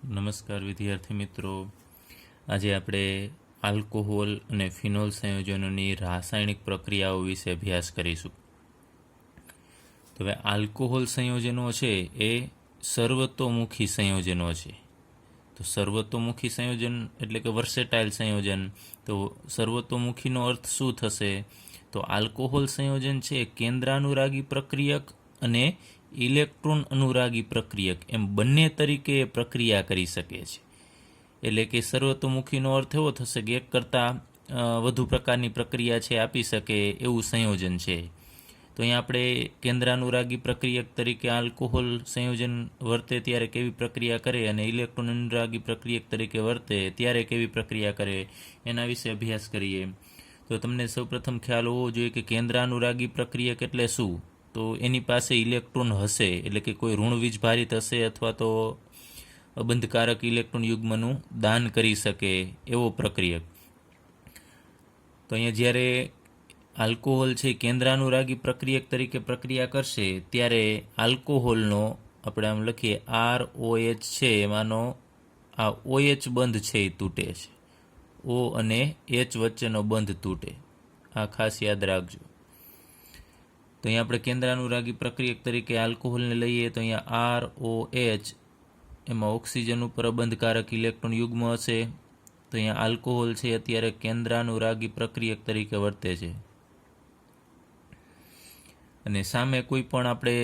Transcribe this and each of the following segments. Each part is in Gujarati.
નમસ્કાર વિદ્યાર્થી મિત્રો. આજે આપણે આલ્કોહોલ અને ફિનોલ સંયોજનોની રાસાયણિક પ્રક્રિયાઓ વિશે અભ્યાસ કરીશું. તો હવે આલ્કોહોલ સંયોજનો છે એ સર્વતોમુખી સંયોજનો છે. તો સર્વતોમુખી સંયોજન એટલે કે વર્સેટાઇલ સંયોજન. તો સર્વતોમુખીનો અર્થ શું થશે? તો આલ્કોહોલ સંયોજન છે કેન્દ્રાનુરાગી પ્રક્રિયક અને ઇલેક્ટ્રોન અનુરાગી પ્રક્રિયક એમ બંને તરીકે પ્રક્રિયા કરી શકે છે. એટલે કે સર્વતોમુખીનો અર્થ એવો થશે કે એક કરતાં વધુ પ્રકારની પ્રક્રિયા છે આપી શકે એવું સંયોજન છે. તો અહીંયા આપણે કેન્દ્રાનુરાગી પ્રક્રિયક તરીકે આલ્કોહોલ સંયોજન વર્તે ત્યારે કેવી પ્રક્રિયા કરે અને ઇલેક્ટ્રોન અનુરાગી પ્રક્રિયક તરીકે વર્તે ત્યારે કેવી પ્રક્રિયા કરે એના વિશે અભ્યાસ કરીએ. તો તમને સૌપ્રથમ ખ્યાલ હોવો જોઈએ કે કેન્દ્રાનુરાગી પ્રક્રિયક એટલે શું? તો એની પાસે ઇલેક્ટ્રોન હશે, એટલે કે કોઈ ઋણ વીજભારિત હશે અથવા તો અબંધકારક ઇલેક્ટ્રોન યુગ્મનું દાન કરી શકે એવો પ્રક્રિયક. તો અહીંયા જ્યારે આલ્કોહોલ છે કેન્દ્રાનુરાગી પ્રક્રિયક તરીકે પ્રક્રિયા કરશે ત્યારે આલ્કોહોલનો આપણે આમ લખીએ ROH છે એમાંનો આ OH બંધ છે એ તૂટે છે. O અને H વચ્ચેનો બંધ તૂટે. આ ખાસ યાદ રાખજો. તો અહીંયા આપણે કેન્દ્રાનુરાગી પ્રક્રિયક તરીકે આલ્કોહોલને લઈએ તો અહીંયા ROH એમાં ઓક્સિજન ઉપર અબંધકારક ઇલેક્ટ્રોન યુગ્મ હશે. તો અહીંયા આલ્કોહોલ છે અત્યારે કેન્દ્રાનુરાગી પ્રક્રિયક તરીકે વર્તે છે. અને સામે કોઈ પણ આપણે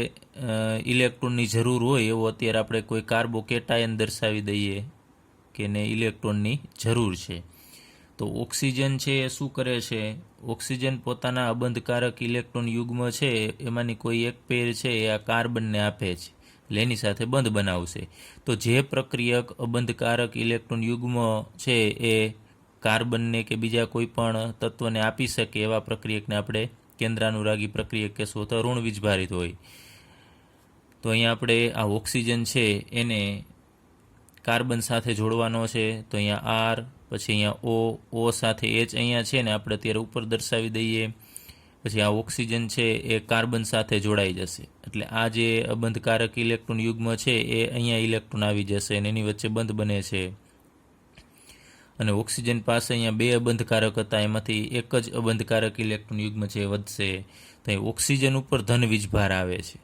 ઇલેક્ટ્રોનની જરૂર હોય એવો અત્યારે આપણે કોઈ કાર્બોકેટાયન દર્શાવી દઈએ કે એને ઇલેક્ટ્રોનની જરૂર છે. તો ઓક્સિજન છે એ શું કરે છે? ઓક્સિજન પોતાના અબંધકારક ઇલેક્ટ્રોન યુગ્મ છે એમાંની કોઈ એક પેર છે એ આ કાર્બનને આપે છે, એટલે એની સાથે બંધ બનાવશે. તો જે પ્રક્રિયક અબંધકારક ઇલેક્ટ્રોન યુગ્મ છે એ કાર્બનને કે બીજા કોઈ પણ તત્વને આપી શકે એવા પ્રક્રિયકને આપણે કેન્દ્રાનુરાગી પ્રક્રિયક કહેશું, તો ઋણ વીજભારિત હોય. તો અહીંયા આપણે આ ઓક્સિજન છે એને કાર્બન સાથે જોડવાનો છે. તો અહીંયા R, પછી અહીંયા O સાથે H અહીંયા છે ને આપણે અત્યારે ઉપર દર્શાવી દઈએ. પછી આ ઓક્સિજન છે એ કાર્બન સાથે જોડાઈ જશે, એટલે આ જે અબંધકારક ઇલેક્ટ્રોન યુગ્મ છે એ અહીંયા ઇલેક્ટ્રોન આવી જશે અને એની વચ્ચે બંધ બને છે. અને ઓક્સિજન પાસે અહીંયા બે અબંધકારક હતા, એમાંથી એક જ અબંધકારક ઇલેક્ટ્રોન યુગ્મ છે એ વધશે. તો અહીં ઓક્સિજન ઉપર ધન વીજભાર આવે છે.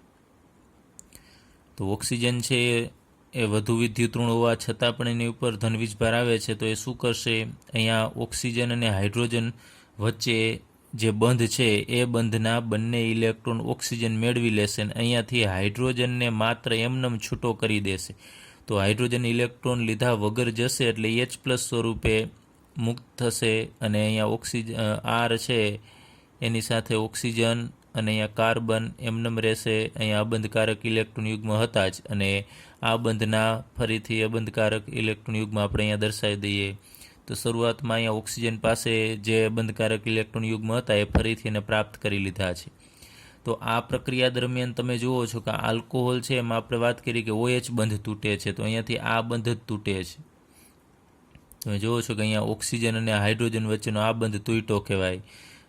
તો ઓક્સિજન છે એ વધુ વિદ્યુત ઋણ હોવા છતાં પણ એની ઉપર ધન વીજભાર આવે છે. તો એ શું કરશે? અહીંયા ઓક્સિજન અને હાઇડ્રોજન વચ્ચે જે બંધ છે એ બંધના બંને ઇલેક્ટ્રોન ઓક્સિજન મેળવી લેશે અને અહીંયાથી હાઇડ્રોજનને માત્ર એમનેમ છૂટો કરી દેશે. તો હાઇડ્રોજન ઇલેક્ટ્રોન લીધા વગર જશે એટલે H+ સ્વરૂપે મુક્ત થશે અને અહીંયા ઓક્સિજન R છે એની સાથે ઓક્સિજન અને અહીંયા કાર્બન એમનેમ રહેશે. અહીંયા અબંધકારક ઇલેક્ટ્રોન યુગ્મ હતા જ અને આ બંધના ફરીથી અબંધકારક ઇલેક્ટ્રોન યુગ્મ આપણે અહીંયા દર્શાવી દઈએ. તો શરૂઆતમાં અહીંયા ઓક્સિજન પાસે જે અબંધકારક ઇલેક્ટ્રોન યુગ્મ હતા એ ફરીથી એને પ્રાપ્ત કરી લીધા છે. તો આ પ્રક્રિયા દરમિયાન તમે જુઓ છો કે આલ્કોહોલ છે એમાં આપણે વાત કરી કે OH બંધ તૂટે છે, તો અહીંયાથી આ બંધ જ તૂટે છે. તમે જુઓ છો કે અહીંયા ઓક્સિજન અને હાઇડ્રોજન વચ્ચેનો આ બંધ તૂટ્યો કહેવાય.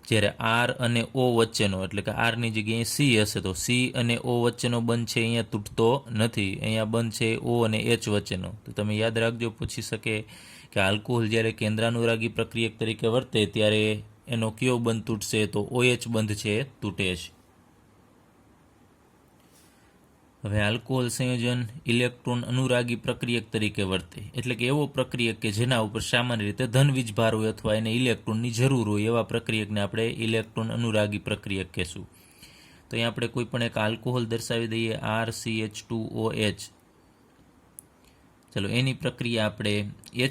જ્યારે R અને O વચ્ચેનો, એટલે કે Rની જગ્યાએ C હશે તો C અને O વચ્ચેનો બંધ છે અહીંયા તૂટતો નથી. અહીંયા બંધ છે O અને H વચ્ચેનો. તો તમે યાદ રાખજો, પૂછી શકે કે આલ્કોહોલ જ્યારે કેન્દ્રાનુરાગી પ્રક્રિયક તરીકે વર્તે ત્યારે એનો કયો બંધ તૂટશે? તો OH બંધ છે તૂટે છે. હવે આલ્કોહોલ સંયોજન ઇલેક્ટ્રોન અનુરાગી પ્રક્રિયક તરીકે વર્તે, એટલે કે એવો પ્રક્રિયક કે જેના ઉપર સામાન્ય રીતે ધન વીજભાર હોય અથવા એને ઇલેક્ટ્રોનની જરૂર હોય એવા પ્રક્રિયકને આપણે ઇલેક્ટ્રોન અનુરાગી પ્રક્રિયક કહેશું. તો અહીંયા આપણે કોઈ પણ એક આલ્કોહોલ દર્શાવી દઈએ RCH2OH. ચલો એની પ્રક્રિયા આપણે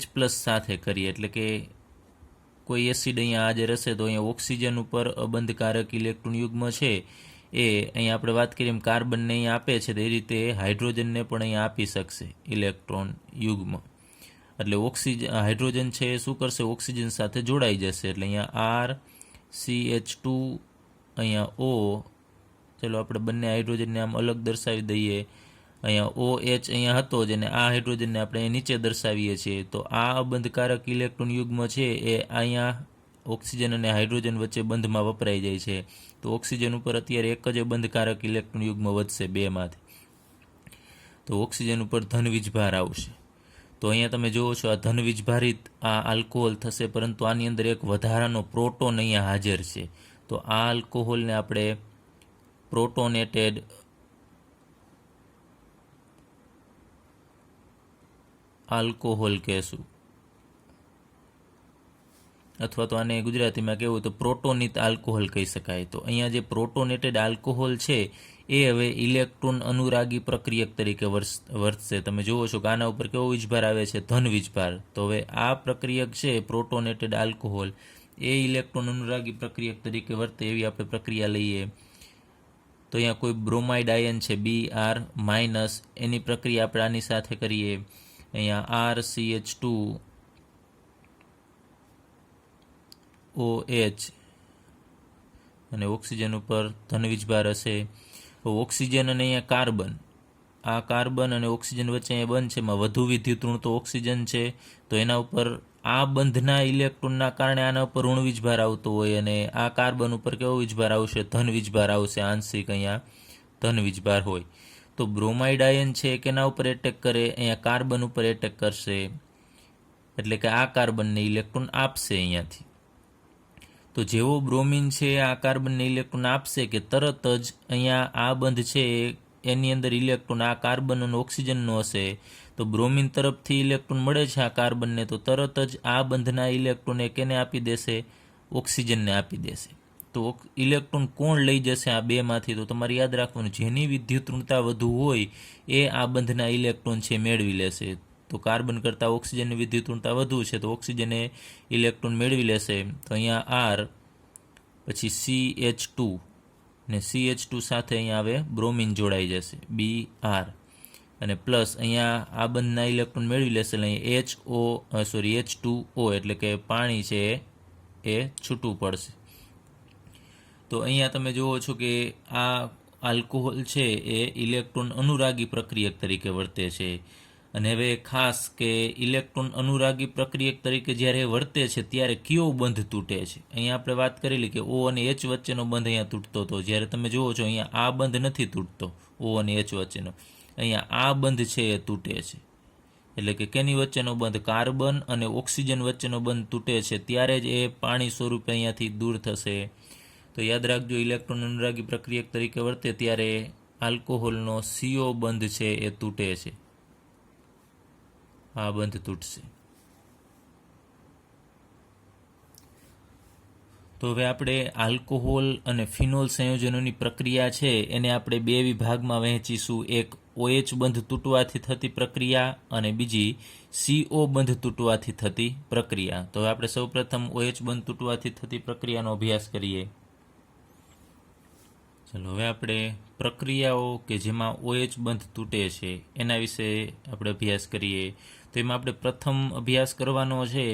H+ સાથે કરીએ, એટલે કે કોઈ એસિડ અહીંયા હાજર હશે તો અહીંયા ઓક્સિજન ઉપર અબંધકારક ઇલેક્ટ્રોન યુગ્મ છે એ અહીંયા આપણે વાત કરીએ એમ કાર્બનને અહીંયા આપે છે, તો એ રીતે હાઇડ્રોજનને પણ અહીંયા આપી શકશે ઇલેક્ટ્રોન યુગ્મ. એટલે હાઇડ્રોજન છે એ શું કરશે? ઓક્સિજન સાથે જોડાઈ જશે. એટલે અહીંયા RCH2 અહીંયા O. ચલો આપણે બંને હાઇડ્રોજનને આમ અલગ દર્શાવી દઈએ. અહીંયા OH અહીંયા હતો જ અને આ હાઇડ્રોજનને આપણે નીચે દર્શાવીએ છીએ. તો આ અબંધકારક ઇલેક્ટ્રોન યુગ્મ છે એ અહીંયા ઓક્સિજન અને હાઇડ્રોજન વચ્ચે બંધમાં વપરાઈ જાય છે. તો ઓક્સિજન ઉપર અત્યારે એક જ બંધકારક ઇલેક્ટ્રોન યુગ્મ વધશે બેમાંથી. તો ઓક્સિજન ઉપર ધન વીજભાર આવશે. તો અહીંયા તમે જુઓ છો આ ધન વીજભારિત આ આલ્કોહોલ થશે, પરંતુ આની અંદર એક વધારાનો પ્રોટોન અહીંયા હાજર છે. તો આ આલ્કોહોલને આપણે પ્રોટોનેટેડ આલ્કોહોલ કહેશું, અથવા તો આને ગુજરાતીમાં કહેવું તો પ્રોટોનિત આલ્કોહોલ કહી શકાય. તો અહીંયા જે પ્રોટોનેટેડ આલ્કોહોલ છે એ હવે ઇલેક્ટ્રોન અનુરાગી પ્રક્રિયક તરીકે વર્તશે. તમે જુઓ છો કે આના ઉપર કેવો વીજભાર આવે છે? ધન વીજભાર. તો હવે આ પ્રક્રિયક છે પ્રોટોનેટેડ આલ્કોહોલ, એ ઇલેક્ટ્રોન અનુરાગી પ્રક્રિયક તરીકે વર્તે એવી આપણે પ્રક્રિયા લઈએ. તો અહીંયા કોઈ બ્રોમાઇડ આયન છે Br-, એની પ્રક્રિયા આપણે આની સાથે કરીએ. અહીંયા RCH2OH અને ઓક્સિજન ઉપર ધન વીજભાર હશે. ઓક્સિજન અને અહીંયા કાર્બન, આ કાર્બન અને ઓક્સિજન વચ્ચે અહીંયા બંધ છે, એમાં વધુ વિદ્યુત ઋણ તો ઓક્સિજન છે. તો એના ઉપર આ બંધના ઇલેક્ટ્રોનના કારણે આના ઉપર ઋણ વીજભાર આવતો હોય, અને આ કાર્બન ઉપર કેવો વીજભાર આવશે? ધન વીજભાર આવશે. આંશિક અહીંયા ધન વીજભાર હોય. તો બ્રોમાઇડ આયન છે કેના ઉપર એટેક કરે? અહીંયા કાર્બન ઉપર એટેક કરશે, એટલે કે આ કાર્બનને ઇલેક્ટ્રોન આપશે અહીંયાથી. તો જેવો બ્રોમિન છે આ કાર્બનને ઇલેક્ટ્રોન આપશે કે તરત જ અહીંયા આ બંધ છે એની અંદર ઇલેક્ટ્રોન આ કાર્બન અને ઓક્સિજનનો હશે. તો બ્રોમિન તરફથી ઇલેક્ટ્રોન મળે છે આ કાર્બનને, તો તરત જ આ બંધના ઇલેક્ટ્રોન એ કેને આપી દેશે? ઓક્સિજનને આપી દેશે. તો ઇલેક્ટ્રોન કોણ લઈ જશે આ બેમાંથી? તો તમારે યાદ રાખવાનું, જેની વિદ્યુત ઋણતા વધુ હોય એ આ બંધના ઇલેક્ટ્રોન છે મેળવી લેશે. તો કાર્બન કરતાં ઓક્સિજનની વિદ્યુત ઋણતા વધુ છે, તો ઓક્સિજન એ ઇલેક્ટ્રોન મેળવી લેશે. તો અહીંયા R, પછી CH2 ને CH2 સાથે અહીંયા હવે બ્રોમિન જોડાઈ જશે Br, અને પ્લસ અહીંયા આ બંધના ઇલેક્ટ્રોન મેળવી લેશે. એટલે અહીંયા H2O એટલે કે પાણી છે એ છૂટું પડશે. તો અહીંયા તમે જુઓ છો કે આ આલ્કોહોલ છે એ ઇલેક્ટ્રોન અનુરાગી પ્રક્રિયક તરીકે વર્તે છે. અને હવે ખાસ કે ઇલેક્ટ્રોન અનુરાગી પ્રક્રિયક તરીકે જ્યારે વર્તે છે ત્યારે કયો બંધ તૂટે છે? અહીંયા આપણે વાત કરેલી કે O અને H વચ્ચેનો બંધ અહીંયા તૂટતો હતો. જ્યારે તમે જુઓ છો અહીંયા આ બંધ નથી તૂટતો O અને H વચ્ચેનો, અહીંયા આ બંધ છે એ તૂટે છે. એટલે કે કેની વચ્ચેનો બંધ? કાર્બન અને ઓક્સિજન વચ્ચેનો બંધ તૂટે છે, ત્યારે જ એ પાણી સ્વરૂપે અહીંયાથી દૂર થશે. તો યાદ રાખજો, ઇલેક્ટ્રોન અનુરાગી પ્રક્રિયક તરીકે વર્તે ત્યારે આલ્કોહોલનો CO બંધ છે એ તૂટે છે, આ બંધ તૂટશે. તો હવે આપણે આલ્કોહોલ અને ફિનોલ સંયોજનોની પ્રક્રિયા છે એને આપણે બે વિભાગમાં વહેંચીશું. એક OH બંધ તૂટવાથી થતી પ્રક્રિયા અને બીજી CO બંધ તૂટવાથી થતી પ્રક્રિયા. તો હવે આપણે સૌપ્રથમ OH બંધ તૂટવાથી થતી પ્રક્રિયાનો અભ્યાસ કરીએ. ચલો, હવે આપણે પ્રક્રિયાઓ કે જેમાં OH બંધ તૂટે છે એના વિશે આપણે અભ્યાસ કરીએ. તો એમાં આપણે પ્રથમ અભ્યાસ કરવાનો છે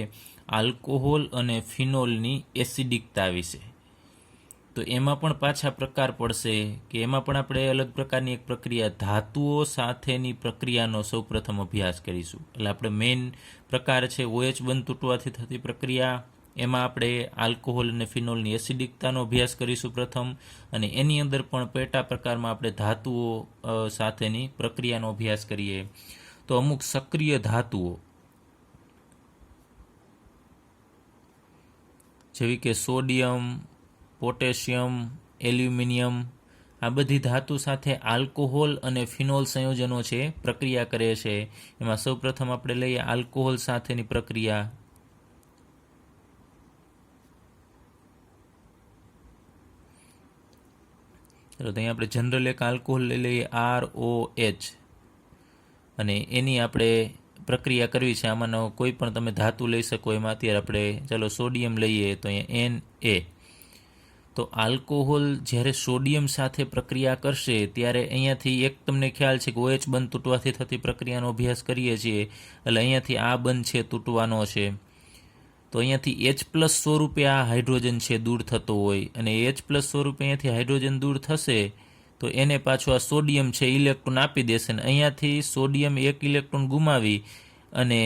આલ્કોહોલ અને ફિનોલની એસિડિકતા વિશે. તો એમાં પણ પાછા પ્રકાર પડશે કે એમાં પણ આપણે અલગ પ્રકારની એક પ્રક્રિયા ધાતુઓ સાથેની પ્રક્રિયાનો સૌપ્રથમ અભ્યાસ કરીશું. એટલે આપણે મેઇન પ્રકાર છે OH બંધ તૂટવાથી થતી પ્રક્રિયા, એમાં આપણે આલ્કોહોલ અને ફિનોલની એસિડિકતાનો અભ્યાસ કરીશું પ્રથમ, અને એની અંદર પણ પેટા પ્રકારમાં આપણે ધાતુઓ સાથેની પ્રક્રિયાનો અભ્યાસ કરીએ. તો અમુક સક્રિય ધાતુઓ જેવી કે સોડિયમ, પોટેશિયમ, એલ્યુમિનિયમ, આ બધી ધાતુ સાથે આલ્કોહોલ અને ફિનોલ સંયોજનો છે પ્રક્રિયા કરે છે. એમાં સૌપ્રથમ આપણે લઈએ આલ્કોહોલ સાથેની પ્રક્રિયા. ચલો, તો અહીંયા આપણે જનરલ એક આલ્કોહોલ લઈ લઈએ ROH, અને એની આપણે પ્રક્રિયા કરવી છે. આમાંનો કોઈ પણ તમે ધાતુ લઈ શકો. એમાં અત્યારે આપણે ચાલો સોડિયમ લઈએ, તો અહીંયા Na. તો આલ્કોહોલ જ્યારે સોડિયમ સાથે પ્રક્રિયા કરશે ત્યારે અહીંયાથી એક તમને ખ્યાલ છે કે OH બંધ તૂટવાથી થતી પ્રક્રિયાનો અભ્યાસ કરીએ છીએ, એટલે અહીંયાથી આ બંધ છે તૂટવાનો છે. તો અહીંયાથી H+ સ્વરૂપે આ હાઇડ્રોજન છે દૂર થતો હોય, અને H+ સ્વરૂપે અહીંયાથી હાઇડ્રોજન દૂર થશે તો એને પાછું આ સોડિયમ છે ઇલેક્ટ્રોન આપી દેશે, ને અહીંયાથી સોડિયમ એક ઇલેક્ટ્રોન ગુમાવી અને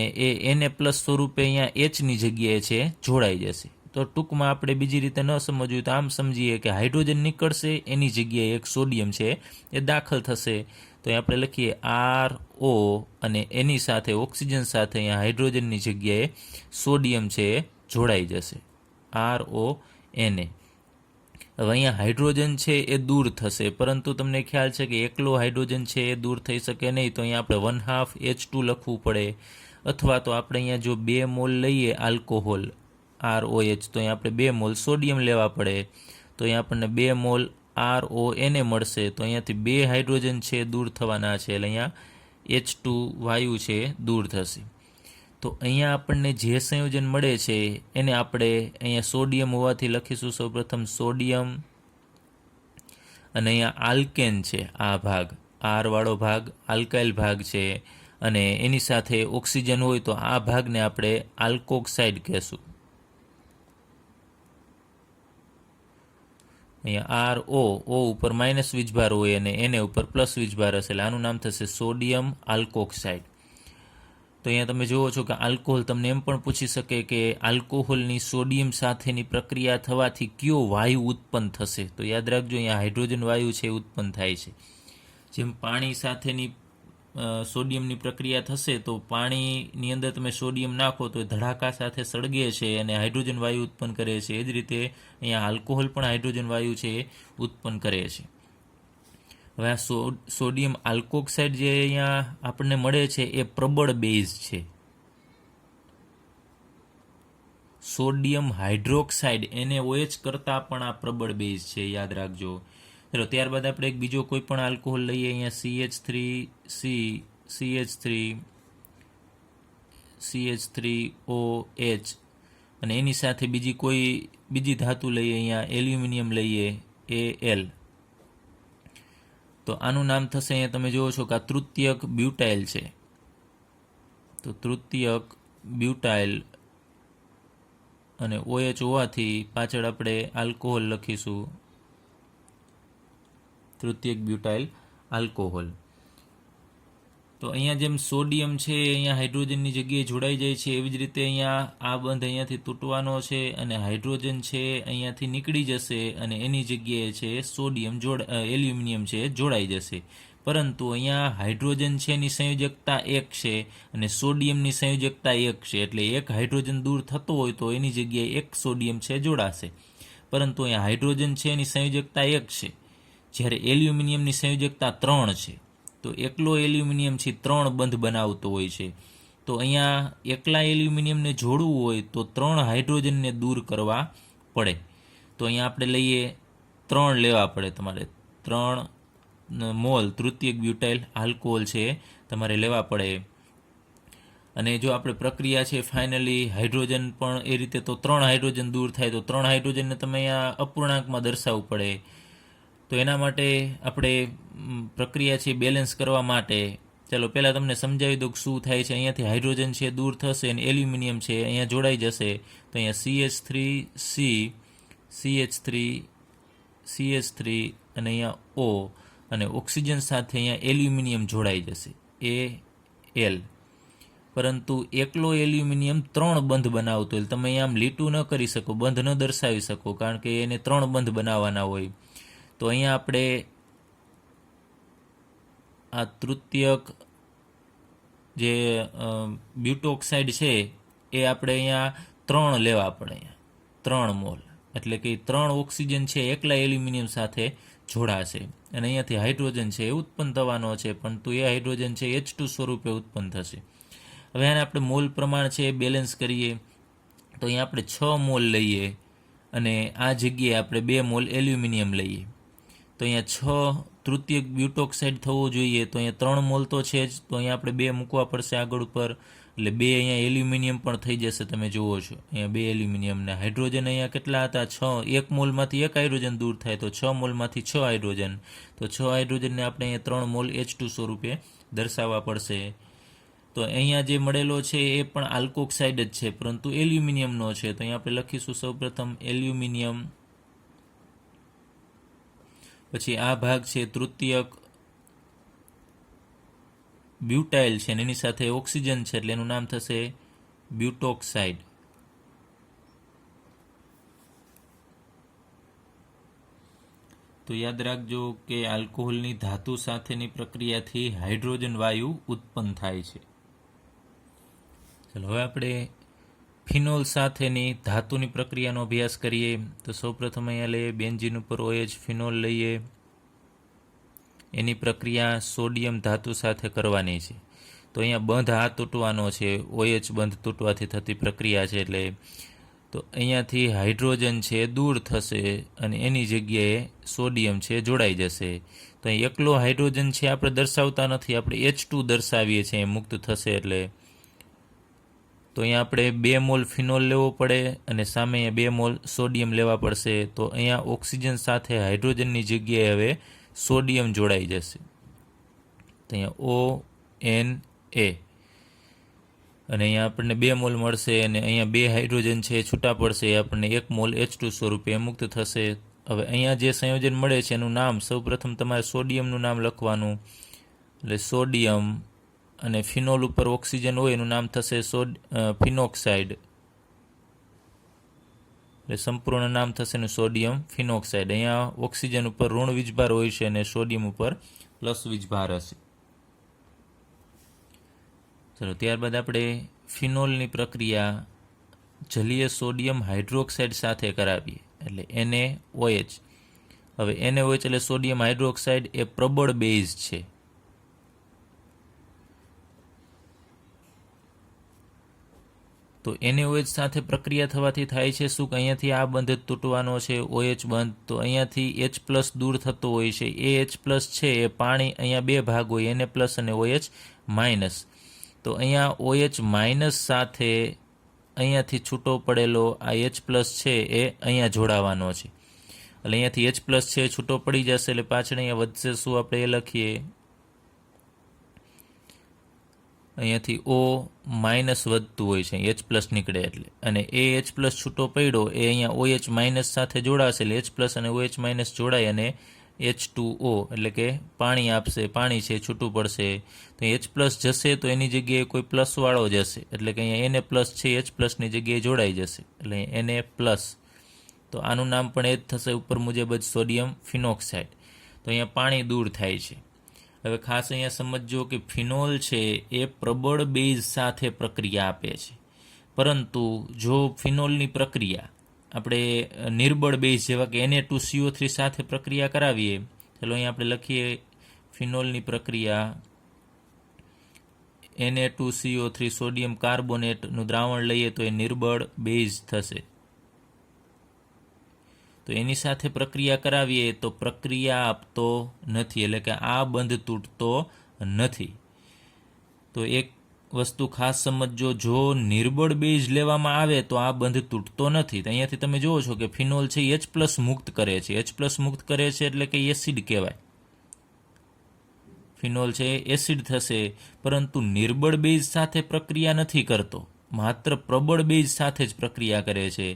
એ Na+ સ્વરૂપે અહીંયા Hની જગ્યાએ છે જોડાઈ જશે. તો ટૂંકમાં આપણે બીજી રીતે ન સમજવું તો આમ સમજીએ કે હાઇડ્રોજન નીકળશે, એની જગ્યાએ એક સોડિયમ છે એ દાખલ થશે. તો અહીં આપણે લખીએ RO અને એની સાથે ઓક્સિજન સાથે અહીંયા હાઇડ્રોજનની જગ્યાએ સોડિયમ છે એ જોડાઈ જશે, RONA. હવે અહીંયા હાઇડ્રોજન છે એ દૂર થશે, પરંતુ તમને ખ્યાલ છે કે એકલો હાઇડ્રોજન છે એ દૂર થઈ શકે નહીં. તો અહીંયા આપણે 1/2 H2 લખવું પડે, અથવા તો આપણે અહીંયા જો 2 મોલ લઈએ આલ્કોહોલ ROH, તો અહીંયા આપણે 2 મોલ સોડિયમ લેવા પડે. તો અહીંયા આપણને 2 મોલ RONA મળશે. તો અહીંયાથી 2 હાઇડ્રોજન છે દૂર થવાના છે, એટલે અહીંયા H2 વાયુ છે દૂર થશે. તો અહીંયા આપણને જે સંયોજન મળે છે એને આપણે અહીંયા સોડિયમ હોવાથી લખીશું સૌપ્રથમ સોડિયમ, અને અહીંયા આલ્કેન છે, આ ભાગ R વાળો ભાગ આલ્કાઇલ ભાગ છે, અને એની સાથે ઓક્સિજન હોય તો આ ભાગને આપણે આલ્કોક્સાઇડ કહેશું. અહીંયા RO ઉપર માઇનસ વીજભાર હોય અને એને ઉપર પ્લસ વીજભાર હશે, એટલે આનું નામ થશે સોડિયમ આલ્કોક્સાઇડ. તો અહીંયા તમે જુઓ છો કે આલ્કોહોલ તમને એમ પણ પૂછી શકે કે આલ્કોહોલની સોડિયમ સાથેની પ્રક્રિયા થવાથી કયો વાયુ ઉત્પન્ન થશે. તો યાદ રાખજો, અહીંયા હાઇડ્રોજન વાયુ છે એ ઉત્પન્ન થાય છે. જેમ પાણી સાથેની સોડિયમની પ્રક્રિયા થશે તો પાણીની અંદર તમે સોડિયમ નાખો તો ધડાકા સાથે સળગે છે અને હાઇડ્રોજન વાયુ ઉત્પન્ન કરે છે. એ જ રીતે અહીંયા આલ્કોહોલ પણ હાઇડ્રોજન વાયુ છે એ ઉત્પન્ન કરે છે. હવે આ સોડિયમ આલ્કોક્સાઇડ જે અહીંયા આપણને મળે છે એ પ્રબળ બેઝ છે. સોડિયમ હાઇડ્રોક્સાઇડ NaOH કરતાં પણ આ પ્રબળ બેઝ છે, યાદ રાખજો. ચલો ત્યારબાદ આપણે એક બીજો કોઈ પણ આલ્કોહોલ લઈએ, અહીંયા CH3OH, અને એની સાથે બીજી ધાતુ લઈએ, અહીંયા એલ્યુમિનિયમ લઈએ Al. તો આનું નામ થશે, અહીંયા તમે જુઓ છો કે આ તૃતીયક બ્યુટાઇલ છે. તો તૃતીયક બ્યુટાઇલ અને OH હોવાથી પાછળ આપણે આલ્કોહોલ લખીશું, તૃતીયક બ્યુટાઇલ આલ્કોહોલ. તો અહીંયા જેમ સોડિયમ છે અહીંયા હાઇડ્રોજનની જગ્યાએ જોડાઈ જાય છે, એવી જ રીતે અહીંયા આ બંધ અહીંયાથી તૂટવાનો છે અને હાઇડ્રોજન છે અહીંયાથી નીકળી જશે અને એની જગ્યાએ છે એલ્યુમિનિયમ છે જોડાઈ જશે. પરંતુ અહીંયા હાઇડ્રોજન છે એની સંયોજકતા 1 છે અને સોડિયમની સંયોજકતા 1 છે, એટલે એક હાઇડ્રોજન દૂર થતો હોય તો એની જગ્યાએ એક સોડિયમ છે જોડાશે. પરંતુ અહીંયા હાઇડ્રોજન છે એની સંયોજકતા 1 છે, જ્યારે એલ્યુમિનિયમની સંયોજકતા 3 છે. તો એકલો એલ્યુમિનિયમ છે 3 બંધ બનાવતો હોય છે. તો અહીંયા એકલા એલ્યુમિનિયમને જોડવું હોય તો 3 હાઇડ્રોજનને દૂર કરવા પડે. તો અહીંયા આપણે લઈએ 3 લેવા પડે, તમારે 3 મોલ તૃતીયક બ્યુટાઇલ આલ્કોહોલ છે તમારે લેવા પડે. અને જો આપણે પ્રક્રિયા છે ફાઇનલી હાઇડ્રોજન પણ એ રીતે, તો 3 હાઇડ્રોજન દૂર થાય તો 3 હાઇડ્રોજનને તમે અહીંયા અપૂર્ણાંકમાં દર્શાવવું પડે. તો એના માટે આપણે પ્રક્રિયા છે બેલેન્સ કરવા માટે ચાલો પહેલાં તમને સમજાવી દઉં કે શું થાય છે. અહીંયાથી હાઇડ્રોજન છે દૂર થશે અને એલ્યુમિનિયમ છે અહીંયા જોડાઈ જશે. તો અહીંયા CH3 અને અહીંયા O, અને ઓક્સિજન સાથે અહીંયા એલ્યુમિનિયમ જોડાઈ જશે Al. પરંતુ એકલો એલ્યુમિનિયમ 3 બંધ બનાવતો હોય, તમે અહીંયા આમ લીટું ન કરી શકો, બંધ ન દર્શાવી શકો, કારણ કે એને 3 બંધ બનાવવાના હોય. તો અહીંયા આપણે આ તૃતીયક જે બ્યુટોક્સાઇડ છે એ આપણે અહીંયા 3 લેવા પડે, અહીંયા 3 મોલ, એટલે કે 3 ઓક્સિજન છે એકલા એલ્યુમિનિયમ સાથે જોડાશે અને અહીંયાથી હાઇડ્રોજન છે એ ઉત્પન્ન થવાનો છે, પરંતુ એ હાઇડ્રોજન છે H2 સ્વરૂપે ઉત્પન્ન થશે. હવે આને આપણે મોલ પ્રમાણ છે બેલેન્સ કરીએ તો અહીંયા આપણે 6 મોલ લઈએ અને આ જગ્યાએ આપણે 2 મોલ એલ્યુમિનિયમ લઈએ. તો અહીંયા 6 તૃતીયક બ્યુટોક્સાઇડ થવો જોઈએ, તો અહીંયા 3 મોલ તો છે જ, તો અહીંયા આપણે 2 મૂકવા પડશે આગળ ઉપર, એટલે 2 અહીંયા એલ્યુમિનિયમ પણ થઈ જશે. તમે જુઓ છો અહીંયા 2 એલ્યુમિનિયમને હાઇડ્રોજન અહીંયા કેટલા હતા 6, 1 મોલમાંથી 1 હાઇડ્રોજન દૂર થાય તો 6 મોલમાંથી 6 હાઇડ્રોજન, તો 6 હાઇડ્રોજનને આપણે અહીંયા 3 મોલ H2 સ્વરૂપે દર્શાવવા પડશે. તો અહીંયા જે મળેલો છે એ પણ આલ્કોક્સાઇડ જ છે, પરંતુ એલ્યુમિનિયમનો છે. તો અહીંયા આપણે લખીશું સૌપ્રથમ એલ્યુમિનિયમ, પછી આ ભાગ છે તૃતીયક બ્યુટાઇલ છે અને એની સાથે ઓક્સિજન છે, એટલે એનું નામ થશે બ્યુટોક્સાઇડ. તો યાદ રાખજો કે આલ્કોહોલની ધાતુ સાથેની પ્રક્રિયાથી હાઇડ્રોજન વાયુ ઉત્પન્ન થાય છે. ચલો હવે આપણે ફિનોલ સાથેની ધાતુની પ્રક્રિયાનો અભ્યાસ કરીએ. તો સૌપ્રથમ અહીંયા લઈએ બેન્ઝીન ઉપર OH ફિનોલ લઈએ. એની પ્રક્રિયા સોડિયમ ધાતુ સાથે કરવાની છે. તો અહીંયા બંધ આ તૂટવાનો છે, OH બંધ તૂટવાથી થતી પ્રક્રિયા છે. એટલે તો અહીંયાથી હાઇડ્રોજન છે દૂર થશે અને એની જગ્યાએ સોડિયમ છે જોડાઈ જશે. તો અહીં એકલો હાઇડ્રોજન છે આપણે દર્શાવતા નથી, આપણે H2 દર્શાવીએ છીએ મુક્ત થશે એટલે. તો અહીંયા આપણે 2 મોલ ફિનોલ લેવો પડે અને સામે 2 મોલ સોડિયમ લેવા પડશે. તો અહીંયા ઓક્સિજન સાથે હાઇડ્રોજનની જગ્યાએ હવે સોડિયમ જોડાઈ જશે. તો અહીંયા ONA અને અહીંયા આપણને 2 મોલ મળશે અને અહીંયા 2 હાઇડ્રોજન છે છૂટા પડશે, આપણને 1 મોલ H2 સ્વરૂપે મુક્ત થશે. હવે અહીંયા જે સંયોજન મળે છે એનું નામ સૌપ્રથમ તમારે સોડિયમનું નામ લખવાનું, એટલે સોડિયમ, અને ફિનોલ ઉપર ઓક્સિજન હોય એનું નામ થશે ફિનોક્સાઇડ, એટલે સંપૂર્ણ નામ થશે એનું સોડિયમ ફિનોક્સાઇડ. અહીંયા ઓક્સિજન ઉપર ઋણ વીજભાર હોય છે અને સોડિયમ ઉપર પ્લસ વીજભાર હશે. ચલો ત્યારબાદ આપણે ફિનોલની પ્રક્રિયા જલીય સોડિયમ હાઇડ્રોક્સાઇડ સાથે કરાવીએ, એટલે NaOH. હવે NaOH એટલે સોડિયમ હાઇડ્રોક્સાઇડ એ પ્રબળ બેઝ છે. તો NaOH સાથે પ્રક્રિયા થવાથી થાય છે શું કે અહીંયાથી આ બંધ તૂટવાનો છે, OH બંધ. તો અહીંયાથી H+ દૂર થતો હોય છે. એ H+ છે એ પાણી, અહીંયા 2 ભાગ હોય, Na+ અને OH-. તો અહીંયા OH- સાથે અહીંયાથી છૂટો પડેલો આ H+ છે એ અહીંયા જોડાવાનો છે. એટલે અહીંયાથી H+ છે છૂટો પડી જશે એટલે પાછળ અહીંયા વધશે શું, આપણે એ લખીએ અહીંયાથી O- વધતું હોય છે, H+ નીકળે એટલે, અને એ H+ છૂટો પડ્યો એ અહીંયા OH- સાથે જોડાશે એટલે H+ અને OH- જોડાય અને H2O એટલે કે પાણી આપશે, પાણી છે છૂટું પડશે. તો H+ જશે તો એની જગ્યાએ કોઈ પ્લસવાળો જશે, એટલે કે અહીંયા Na+ છે H+ની જગ્યાએ જોડાઈ જશે એટલે Na+. તો આનું નામ પણ એ જ થશે ઉપર મુજબ જ, સોડિયમ ફિનોક્સાઇડ. તો અહીંયા પાણી દૂર થાય છે. હવે ખાસ અહીંયા સમજો કે ફિનોલ છે એ પ્રબળ બેઝ સાથે પ્રક્રિયા આપે છે, પરંતુ જો ફિનોલની પ્રક્રિયા આપણે નિર્બળ બેઝ જેવા કે Na2CO3 સાથે પ્રક્રિયા કરાવીએ, ચાલો અહીંયા આપણે લખીએ ફિનોલની પ્રક્રિયા Na2CO3 સોડિયમ કાર્બોનેટનું દ્રાવણ લઈએ તો એ નિર્બળ બેઝ થશે. તો એની સાથે પ્રક્રિયા કરાવીએ તો પ્રક્રિયા આપતો નથી, એટલે કે આ બંધ તૂટતો નથી. તો એક વસ્તુ ખાસ સમજો, જો નિર્બળ બેઝ લેવામાં આવે તો આ બંધ તૂટતો નથી. તો અહીંયાથી તમે જુઓ છો કે ફિનોલ છે H+ મુક્ત કરે છે. H+ મુક્ત કરે છે એટલે કે એસિડ કહેવાય. ફિનોલ છે એસિડ થશે, પરંતુ નિર્બળ બેઝ સાથે પ્રક્રિયા નથી કરતો, માત્ર પ્રબળ બેઝ સાથે જ પ્રક્રિયા કરે છે.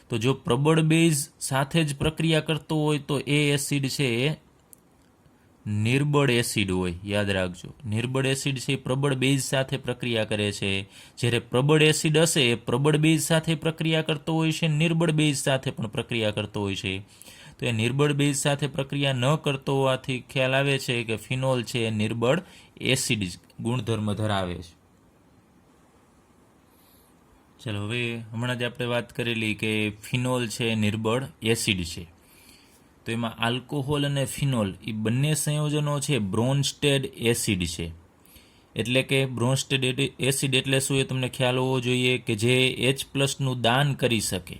તો જો પ્રબળ બેઝ સાથે જ પ્રક્રિયા કરતો હોય તો એ એસિડ છે એ નિર્બળ એસિડ હોય. યાદ રાખજો, નિર્બળ એસિડ છે એ પ્રબળ બેઝ સાથે પ્રક્રિયા કરે છે, જ્યારે પ્રબળ એસિડ હશે એ પ્રબળ બેઝ સાથે પ્રક્રિયા કરતો હોય છે, નિર્બળ બેઝ સાથે પણ પ્રક્રિયા કરતો હોય છે. તો એ નિર્બળ બેઝ સાથે પ્રક્રિયા ન કરતો હોવાથી ખ્યાલ આવે છે કે ફિનોલ છે એ નિર્બળ એસિડ ગુણધર્મ ધરાવે છે. ચલો હવે હમણાં જ આપણે વાત કરેલી કે ફિનોલ છે નિર્બળ એસિડ છે. તો એમાં આલ્કોહોલ અને ફિનોલ એ બંને સંયોજનો છે બ્રોન્સ્ટેડ એસિડ છે. એટલે કે બ્રોન્સ્ટેડ એસિડ એટલે શું એ તમને ખ્યાલ હોવો જોઈએ કે જે H+નું દાન કરી શકે,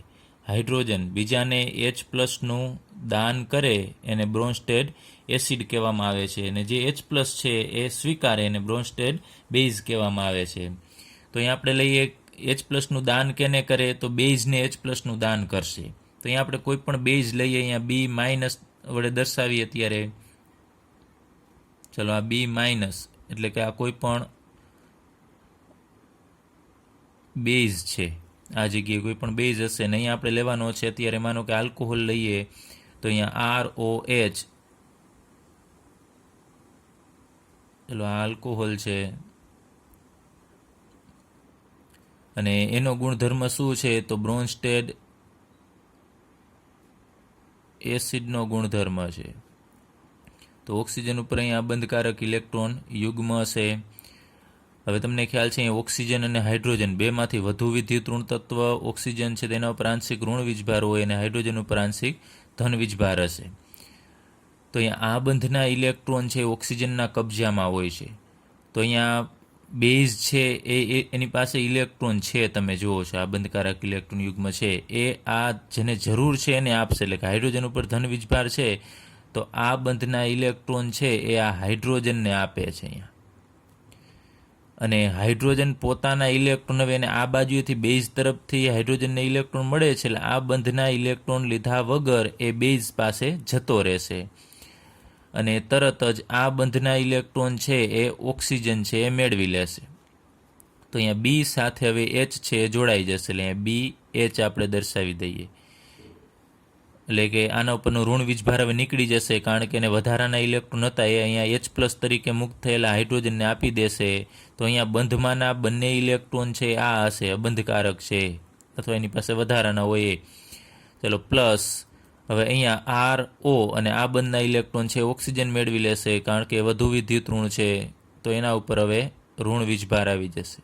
હાઇડ્રોજન બીજાને H+નું દાન કરે એને બ્રોન્સ્ટેડ એસિડ કહેવામાં આવે છે, અને જે H+ છે એ સ્વીકારે એને બ્રોન્સ્ટેડ બેઝ કહેવામાં આવે છે. તો અહીંયા આપણે લઈએ H+નું દાન કેને કરે, તો બેઝને H+નું દાન કરશે. તો અહીંયા આપણે કોઈ પણ બેઝ લઈએ, અહીંયા B- વડે દર્શાવીએ અત્યારે. ચલો આ B- એટલે કે આ કોઈ પણ બેઝ છે, આ જગ્યાએ કોઈ પણ બેઝ હશે ને અહીંયા આપણે લેવાનો છે અત્યારે, માનો કે આલ્કોહોલ લઈએ તો અહીંયા ROH, ચલો આ આલ્કોહોલ છે અને એનો ગુણધર્મ શું છે તો બ્રોન્સ્ટેડ એસિડનો ગુણધર્મ છે. તો ઓક્સિજન ઉપર અહીંયા બંધકારક ઇલેક્ટ્રોન યુગ્મ હશે. હવે તમને ખ્યાલ છે અહીંયા ઓક્સિજન અને હાઇડ્રોજન બેમાંથી વધુ વિદ્યુત ઋણ તત્વ ઓક્સિજન છે તેના ઉપર આંશિક ઋણ વીજભાર હોય અને હાઇડ્રોજન ઉપર આંશિક ધન વીજભાર હશે. તો અહીંયા આ બંધના ઇલેક્ટ્રોન છે ઓક્સિજનના કબજામાં હોય છે. તો અહીંયા બેઝ છે એની પાસે ઇલેક્ટ્રોન છે, તમે જુઓ છો આ બંધકારક ઇલેક્ટ્રોન યુગ્મ છે એ આ જેને જરૂર છે એને આપશે. એટલે કે હાઇડ્રોજન ઉપર ધન વીજભાર છે તો આ બંધના ઇલેક્ટ્રોન છે એ આ હાઇડ્રોજનને આપે છે અહીંયા. અને હાઇડ્રોજન પોતાના ઇલેક્ટ્રોન, હવે એને આ બાજુએથી બેઝ તરફથી હાઇડ્રોજનને ઇલેક્ટ્રોન મળે છે એટલે આ બંધના ઇલેક્ટ્રોન લીધા વગર એ બેઝ પાસે જતો રહેશે અને તરત જ આ બંધના ઇલેક્ટ્રોન છે એ ઓક્સિજન છે એ મેળવી લેશે. તો અહીંયા બી સાથે હવે એચ છે એ જોડાઈ જશે એટલે અહીંયા બી એચ આપણે દર્શાવી દઈએ. એટલે કે આના ઉપરનું ઋણ વીજભાર હવે નીકળી જશે કારણ કે એને વધારાના ઇલેક્ટ્રોન હતા એ અહીંયા એચ પ્લસ તરીકે મુક્ત થયેલા હાઇડ્રોજનને આપી દેશે. તો અહીંયા બંધમાંના બંને ઇલેક્ટ્રોન છે આ હશે, અબંધકારક છે અથવા એની પાસે વધારાના હોય એ. ચલો પ્લસ હવે અહીંયા આર ઓ અને આ બંધના ઇલેક્ટ્રોન છે ઓક્સિજન મેળવી લેશે કારણ કે વધુ વિદ્યુત ઋણ છે તો એના ઉપર હવે ઋણ વીજભાર આવી જશે.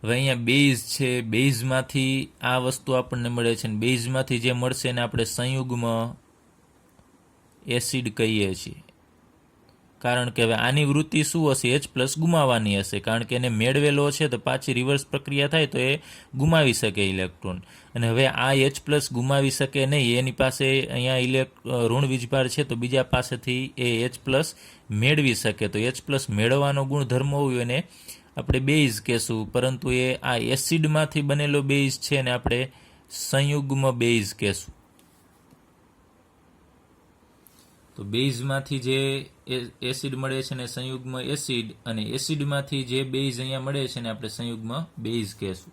હવે અહીંયા બેઝ છે, બેઝમાંથી આ વસ્તુ આપણને મળે છે અને બેઝમાંથી જે મળશે એને આપણે સંયુગ્મ એસિડ કહીએ છીએ. કારણ કે હવે આની વૃત્તિ શું હશે, એચ પ્લસ ગુમાવવાની હશે કારણ કે એને મેળવેલો છે તો પાછી રિવર્સ પ્રક્રિયા થાય તો એ ગુમાવી શકે ઇલેક્ટ્રોન. અને હવે આ એચ પ્લસ ગુમાવી શકે નહીં, એની પાસે અહીંયા ઋણ વીજભાર છે તો બીજા પાસેથી એ એચ પ્લસ મેળવી શકે. તો એચ પ્લસ મેળવવાનો ગુણધર્મ હોય એને આપણે બેઝ કહેશું, પરંતુ એ આ એસિડમાંથી બનેલો બેઝ છે ને આપણે સંયુગ્મ બેઝ કહેશું. તો બેઝમાંથી જે એસિડ મળે છે ને સંયુગ્મ એસિડ, અને એસિડમાંથી જે બેઝ અહીંયા મળે છે ને આપણે સંયુગ્મ બેઝ કહેશું.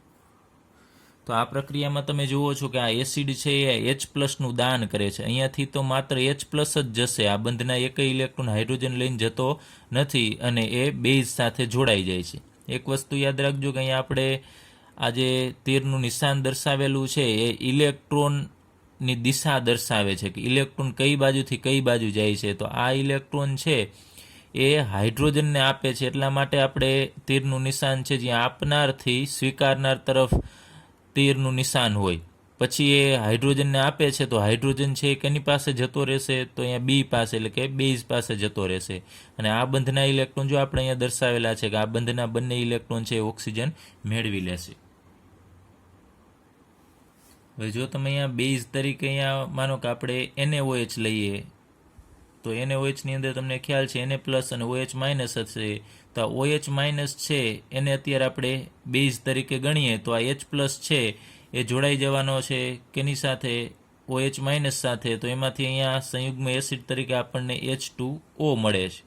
તો આ પ્રક્રિયામાં તમે જુઓ છો કે આ એસિડ છે એ એચ પ્લસનું દાન કરે છે. અહીંયાથી તો માત્ર એચ પ્લસ જ જશે, આ બંધના એક ઇલેક્ટ્રોન હાઇડ્રોજન લઈને જતો નથી અને એ બેઝ સાથે જોડાઈ જાય છે. એક વસ્તુ યાદ રાખજો કે અહીંયા આપણે આ જે તીરનું નિશાન દર્શાવેલું છે એ ઇલેક્ટ્રોનની દિશા દર્શાવે છે કે ઇલેક્ટ્રોન કઈ બાજુથી કઈ બાજુ જાય છે. તો આ ઇલેક્ટ્રોન છે એ હાઇડ્રોજનને આપે છે, એટલા માટે આપણે તીરનું નિશાન છે જ્યાં આપનારથી સ્વીકારનાર તરફ તીરનું નિશાન હોય. પછી એ હાઇડ્રોજનને આપે છે તો હાઇડ્રોજન છે એ કેની પાસે જતો રહેશે, તો અહીંયા બી પાસે એટલે કે બેઝ પાસે જતો રહેશે. અને આ બંધના ઇલેક્ટ્રોન જો આપણે અહીંયા દર્શાવેલા છે કે આ બંધના બંને ઇલેક્ટ્રોન છે ઓક્સિજન મેળવી લેશે. હવે જો તમે અહીંયા બેઝ તરીકે અહીંયા માનો કે આપણે NaOH લઈએ તો NaOHની અંદર તમને ખ્યાલ છે Na પ્લસ અને OH માઇનસ હશે. તો આ OH માઇનસ છે એને અત્યારે આપણે બેઝ તરીકે ગણીએ તો આ H પ્લસ છે એ જોડાઈ જવાનો છે કેની સાથે, OH માઇનસ સાથે. તો એમાંથી અહીંયા સંયુગ્મ એસિડ તરીકે આપણને H2O મળે છે.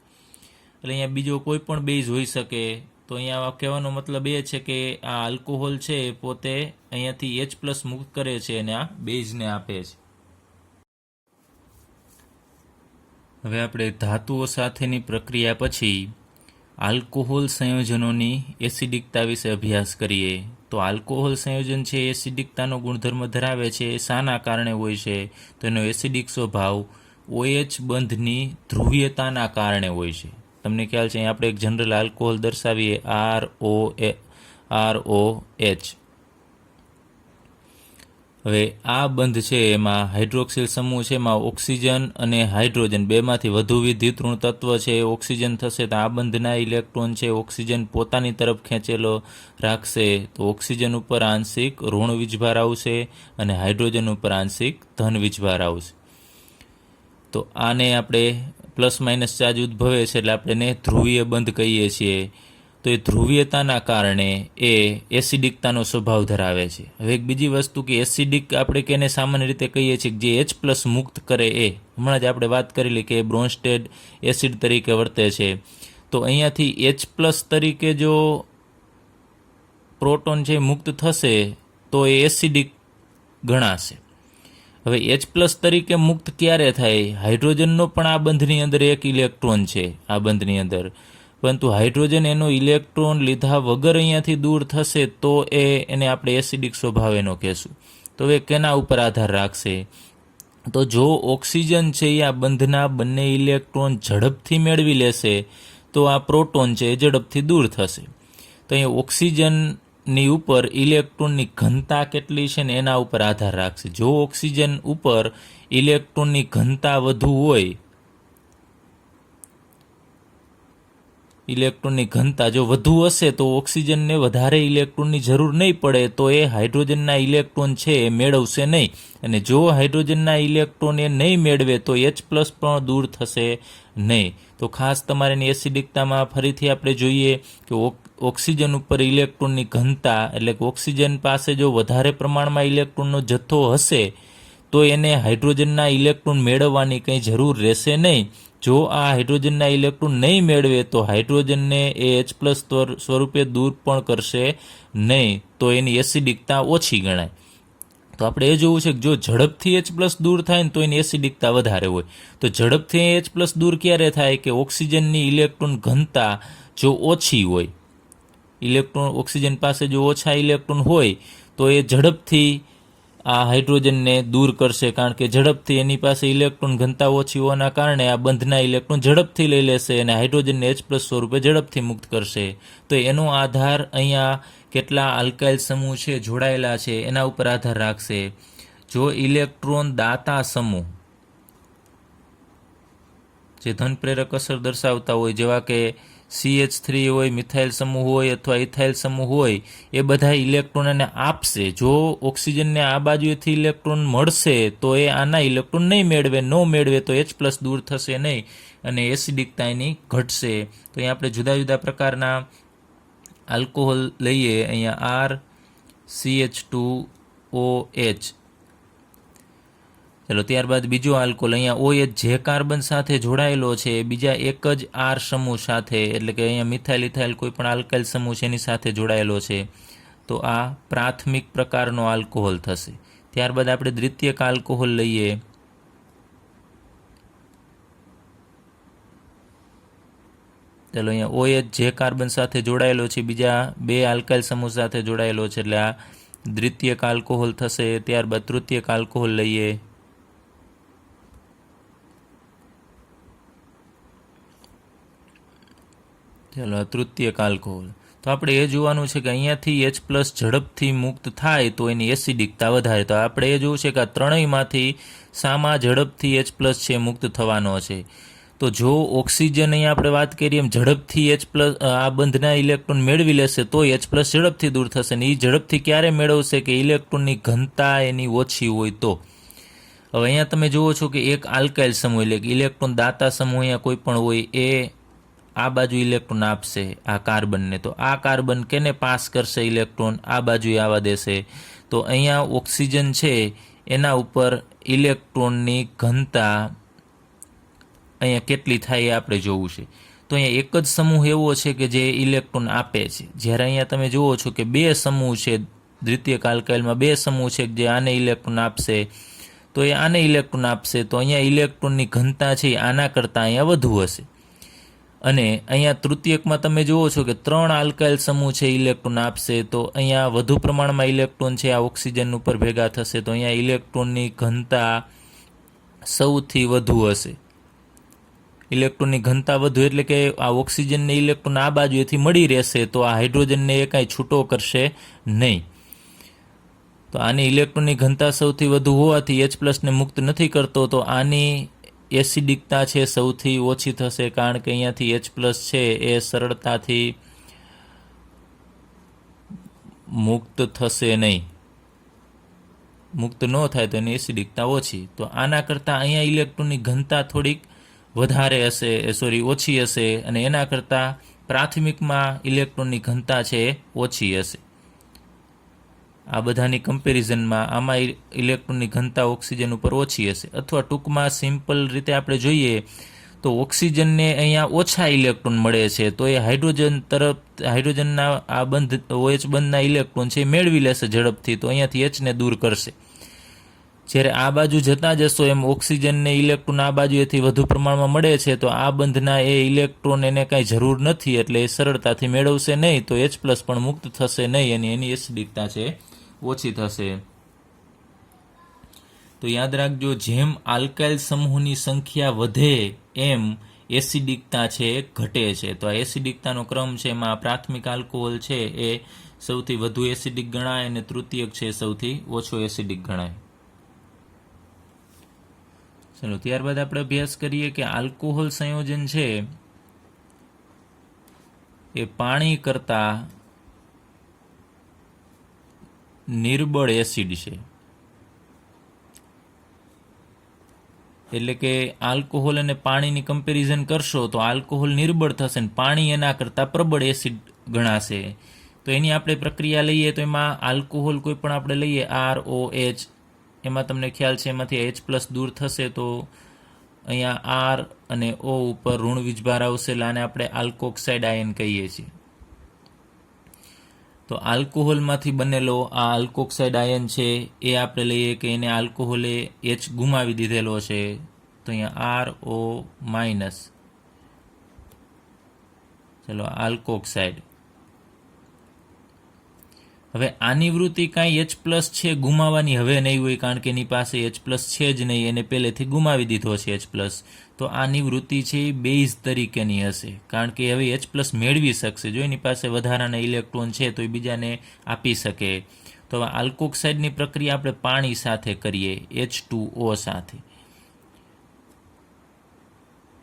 એટલે અહીંયા બીજો કોઈ પણ બેઝ હોઈ શકે. તો અહીંયા કહેવાનો મતલબ એ છે કે આ આલ્કોહોલ છે એ પોતે અહીંયાથી H પ્લસ મુક્ત કરે છે અને આ બેઝને આપે છે. હવે આપણે ધાતુઓ સાથેની પ્રક્રિયા પછી આલ્કોહોલ સંયોજનોની એસિડિકતા વિશે અભ્યાસ કરીએ. તો આલ્કોહોલ સંયોજન છે એસિડિકતાનો ગુણધર્મ ધરાવે છે. શાના કારણે હોય છે, તો એનો એસિડિક સ્વભાવ OH બંધની ધ્રુવીયતાના કારણે હોય છે. તમને ખ્યાલ છે આપણે એક જનરલ આલ્કોહોલ દર્શાવીએ ROH. હવે આ બંધ છે એમાં હાઇડ્રોક્સિલ સમૂહ છે એમાં ઓક્સિજન અને હાઇડ્રોજન બેમાંથી વધુ વિદ્યુત ઋણ તત્વ છે ઓક્સિજન થશે. તો આ બંધના ઇલેક્ટ્રોન છે ઓક્સિજન પોતાની તરફ ખેંચેલો રાખશે તો ઓક્સિજન ઉપર આંશિક ઋણ વીજભાર આવશે અને હાઇડ્રોજન ઉપર આંશિક ધન વીજભાર આવશે. તો આને આપણે પ્લસ માઇનસ ચાર્જ ઉદ્ભવે છે એટલે આપણે એને ધ્રુવીય બંધ કહીએ છીએ. તો એ ધ્રુવીયતાના કારણે એ એસિડિકતાનો સ્વભાવ ધરાવે છે. હવે એક બીજી વસ્તુ કે એસિડિક આપણે કેને સામાન્ય રીતે કહીએ છીએ કે જે H પ્લસ મુક્ત કરે એ હમણાં જ આપણે વાત કરેલી કે બ્રોન્સ્ટેડ એસિડ તરીકે વર્તે છે. તો અહીંયાથી H પ્લસ તરીકે જો પ્રોટોન છે મુક્ત થશે તો એ એસિડિક ગણાશે. હવે H પ્લસ તરીકે મુક્ત ક્યારે થાય, હાઇડ્રોજનનો પણ આ બંધની અંદર એક ઇલેક્ટ્રોન છે આ બંધની અંદર, પરંતુ હાઇડ્રોજન એનો ઇલેક્ટ્રોન લીધા વગર અહીંયાથી દૂર થશે તો એને આપણે એસિડિક સ્વભાવ એનો કહેશું. તો હવે કેના ઉપર આધાર રાખશે, તો જો ઓક્સિજન છે એ આ બંધના બંને ઇલેક્ટ્રોન ઝડપથી મેળવી લેશે તો આ પ્રોટોન છે એ ઝડપથી દૂર થશે. તો અહીંયા ઓક્સિજનની ઉપર ઇલેક્ટ્રોનની ઘનતા કેટલી છે ને એના ઉપર આધાર રાખશે. જો ઓક્સિજન ઉપર ઇલેક્ટ્રોનની ઘનતા વધુ હોય, ઇલેક્ટ્રોનની ઘનતા જો વધુ હશે તો ઓક્સિજનને વધારે ઇલેક્ટ્રોનની જરૂર નહીં પડે, તો એ હાઇડ્રોજનના ઇલેક્ટ્રોન છે એ મેળવશે નહીં. અને જો હાઇડ્રોજનના ઇલેક્ટ્રોન એ નહીં મેળવે તો H+ પણ દૂર થશે નહીં. તો ખાસ તમારે એની એસિડિકતામાં ફરીથી આપણે જોઈએ કે ઓક્સિજન ઉપર ઇલેક્ટ્રોનની ઘનતા, એટલે કે ઓક્સિજન પાસે જો વધારે પ્રમાણમાં ઇલેક્ટ્રોનનો જથ્થો હશે તો એને હાઇડ્રોજનના ઇલેક્ટ્રોન મેળવવાની કંઈ જરૂર રહેશે નહીં. જો આ હાઇડ્રોજનના ઇલેક્ટ્રોન નહીં મેળવે તો હાઇડ્રોજનને એ H+ સ્વરૂપે દૂર પણ કરશે નહીં, તો એની એસિડિકતા ઓછી ગણાય. તો આપણે એ જોવું છે કે જો ઝડપથી H+ દૂર થાય ને તો એની એસિડિકતા વધારે હોય. તો ઝડપથી H+ દૂર ક્યારે થાય કે ઓક્સિજનની ઇલેક્ટ્રોન ઘનતા જો ઓછી હોય, ઓક્સિજન પાસે જો ઓછા ઇલેક્ટ્રોન હોય તો એ ઝડપથી આ હાઇડ્રોજનને દૂર કરશે, કારણ કે ઝડપથી એની પાસે ઇલેક્ટ્રોન ઘનતા ઓછી હોવાના કારણે આ બંધના ઇલેક્ટ્રોન ઝડપથી લઈ લેશે અને હાઇડ્રોજનને H+ સ્વરૂપે ઝડપથી મુક્ત કરશે. તો એનો આધાર અહીંયા કેટલા આલ્કાઇલ સમૂહ છે જોડાયેલા છે એના ઉપર આધાર રાખશે. જો ઇલેક્ટ્રોન દાતા સમૂહ જે ધન પ્રેરક અસર દર્શાવતા હોય, જેવા કે CH3 હોય, મિથાઇલ સમૂહ હોય અથવા ઇથાઇલ સમૂહ હોય, એ બધા ઇલેક્ટ્રોનને આપશે. જો ઓક્સિજનને આ બાજુએથી ઇલેક્ટ્રોન મળશે તો એ આના ઇલેક્ટ્રોન નહીં મેળવે, ન મેળવે તો H+ દૂર થશે નહીં અને એસિડિકતા એની ઘટશે. તો અહીંયા આપણે જુદા જુદા પ્રકારના આલ્કોહોલ લઈએ. અહીંયા RCH2OH. ચલો ત્યારબાદ બીજો આલ્કોહોલ અહીંયા OH જે કાર્બન સાથે જોડાયેલો છે બીજા એક જ R સમૂહ સાથે, એટલે કે અહીંયા મિથાઇલ ઇથાઇલ કોઈ પણ આલ્કાઇલ સમૂહ છે એની સાથે જોડાયેલો છે, તો આ પ્રાથમિક પ્રકારનો આલ્કોહોલ થશે. ત્યારબાદ આપણે દ્વિતીયક આલ્કોહોલ લઈએ. ચલો અહીંયા OH જે કાર્બન સાથે જોડાયેલો છે બીજા બે આલ્કાઇલ સમૂહ સાથે જોડાયેલો છે, એટલે આ દ્વિતીયક આલ્કોહોલ થશે. ત્યારબાદ તૃતીયક આલ્કોહોલ લઈએ. ચાલો તૃતીયક આલ્કોહોલ. તો આપણે એ જોવાનું છે કે અહીંયાથી H+ ઝડપથી મુક્ત થાય તો એની એસિડિકતા વધારે. તો આપણે એ જોવું છે કે આ ત્રણેયમાંથી શામાં ઝડપથી H+ છે મુક્ત થવાનો છે. તો જો ઓક્સિજન અહીંયા આપણે વાત કરીએ એમ ઝડપથી H+ આ બંધના ઇલેક્ટ્રોન મેળવી લેશે તો H+ ઝડપથી દૂર થશે. ને એ ઝડપથી ક્યારે મેળવશે કે ઇલેક્ટ્રોનની ઘનતા એની ઓછી હોય તો. હવે અહીંયા તમે જુઓ છો કે એક આલ્કાઇલ સમૂહ, એટલે કે ઇલેક્ટ્રોન દાતા સમૂહ અહીંયા કોઈ પણ હોય, એ આ બાજુ ઇલેક્ટ્રોન આપશે આ કાર્બનને. તો આ કાર્બન કેને પાસ કરશે ઇલેક્ટ્રોન? આ બાજુ આવવા દેશે. તો અહીંયા ઓક્સિજન છે એના ઉપર ઇલેક્ટ્રોનની ઘનતા અહીંયા કેટલી થાય એ આપણે જોવું છે. તો અહીંયા એક જ સમૂહ એવો છે કે જે ઇલેક્ટ્રોન આપે છે, જ્યારે અહીંયા તમે જુઓ છો કે બે સમૂહ છે, દ્વિતીયક આલ્કાઇલમાં બે સમૂહ છે જે આને ઇલેક્ટ્રોન આપશે, તો એ આને ઇલેક્ટ્રોન આપશે. તો અહીંયા ઇલેક્ટ્રોનની ઘનતા છે આના કરતાં અહીંયા વધુ હશે. અને અહીંયા તૃતીયકમાં તમે જુઓ છો કે 3 આલ્કાઇલ સમૂહ છે ઇલેક્ટ્રોન આપશે, તો અહીંયા વધુ પ્રમાણમાં ઇલેક્ટ્રોન છે આ ઓક્સિજન ઉપર ભેગા થશે. તો અહીંયા ઇલેક્ટ્રોનની ઘનતા સૌથી વધુ હશે. ઇલેક્ટ્રોનની ઘનતા વધુ એટલે કે આ ઓક્સિજનને ઇલેક્ટ્રોન આ બાજુએથી મળી રહેશે, તો આ હાઇડ્રોજનને એ કાંઈ છૂટો કરશે નહીં. તો આની ઇલેક્ટ્રોનની ઘનતા સૌથી વધુ હોવાથી H+ ને મુક્ત નથી કરતો, તો આની એસિડિકતા છે સૌથી ઓછી થશે, કારણ કે અહીંયાથી H+ છે એ સરળતાથી મુક્ત થશે નહીં. મુક્ત ન થાય તો એની એસિડિકતા ઓછી. તો આના કરતાં અહીંયા ઇલેક્ટ્રોનની ઘનતા થોડીક વધારે હશે, ઓછી હશે, અને એના કરતાં પ્રાથમિકમાં ઇલેક્ટ્રોનની ઘનતા છે ઓછી હશે. આ બધાની કમ્પેરિઝનમાં આમાં ઇલેક્ટ્રોનની ઘનતા ઓક્સિજન ઉપર ઓછી હશે. અથવા ટૂંકમાં સિમ્પલ રીતે આપણે જોઈએ તો ઓક્સિજનને અહીંયા ઓછા ઇલેક્ટ્રોન મળે છે, તો એ હાઇડ્રોજનના આ OH બંધના ઇલેક્ટ્રોન છે એ મેળવી લેશે ઝડપથી, તો અહીંયાથી H ને દૂર કરશે. જ્યારે આ બાજુ જતા જશો એમ ઓક્સિજનને ઇલેક્ટ્રોન આ બાજુએથી વધુ પ્રમાણમાં મળે છે, તો આ બંધના એ ઇલેક્ટ્રોન એને કાંઈ જરૂર નથી, એટલે એ સરળતાથી મેળવશે નહીં, તો H+ પણ મુક્ત થશે નહીં અને એની એસિડિકતા છે ઓછી થશે. તો યાદ રાખજો, જેમ આલ્કાઇલ સમૂહની સંખ્યા વધે એમ એસિડિકતા છે એ ઘટે છે. તો આ એસિડિકતાનો ક્રમ છે, એમાં પ્રાથમિક આલ્કોહોલ છે એ સૌથી વધુ એસિડિક ગણાય અને તૃતીયક છે સૌથી ઓછો એસિડિક ગણાય. ચલો ત્યારબાદ આપણે અભ્યાસ કરીએ કે આલ્કોહોલ સંયોજન છે એ પાણી કરતાં નિર્બળ એસિડ છે. એટલે કે આલ્કોહોલ અને પાણીની કમ્પેરિઝન કરશો તો આલ્કોહોલ નિર્બળ થશે ને પાણી એના કરતાં પ્રબળ એસિડ ગણાશે. તો એની આપણે પ્રક્રિયા લઈએ તો એમાં આલ્કોહોલ કોઈ પણ આપણે લઈએ ROH, એમાં તમને ખ્યાલ છે એમાંથી H+ દૂર થશે તો અહીંયા R અને O ઉપર ઋણ વીજભાર આવશે, એટલે આને આપણે આલ્કોક્સાઇડ આયન કહીએ છીએ. તો આલ્કોહોલમાંથી બનેલો આ આલ્કોક્સાઇડ આયન છે એ આપણે લઈએ કે એને આલ્કોહોલે H ગુમાવી દીધેલો છે, તો અહીંયા RO-, ચલો આલ્કોક્સાઇડ. હવે આની વૃત્તિ કાંઈ H+ છે ગુમાવવાની હવે નહીં હોય, કારણ કે એની પાસે H+ છે જ નહીં, એને પહેલેથી ગુમાવી દીધો છે H+. તો આની વૃત્તિ છે એ બેઝ તરીકેની હશે, કારણ કે હવે H+ મેળવી શકશે. જો એની પાસે વધારાના ઇલેક્ટ્રોન છે તો એ બીજાને આપી શકે. તો હવે આલ્કોક્સાઇડની પ્રક્રિયા આપણે પાણી સાથે કરીએ, H2O સાથે.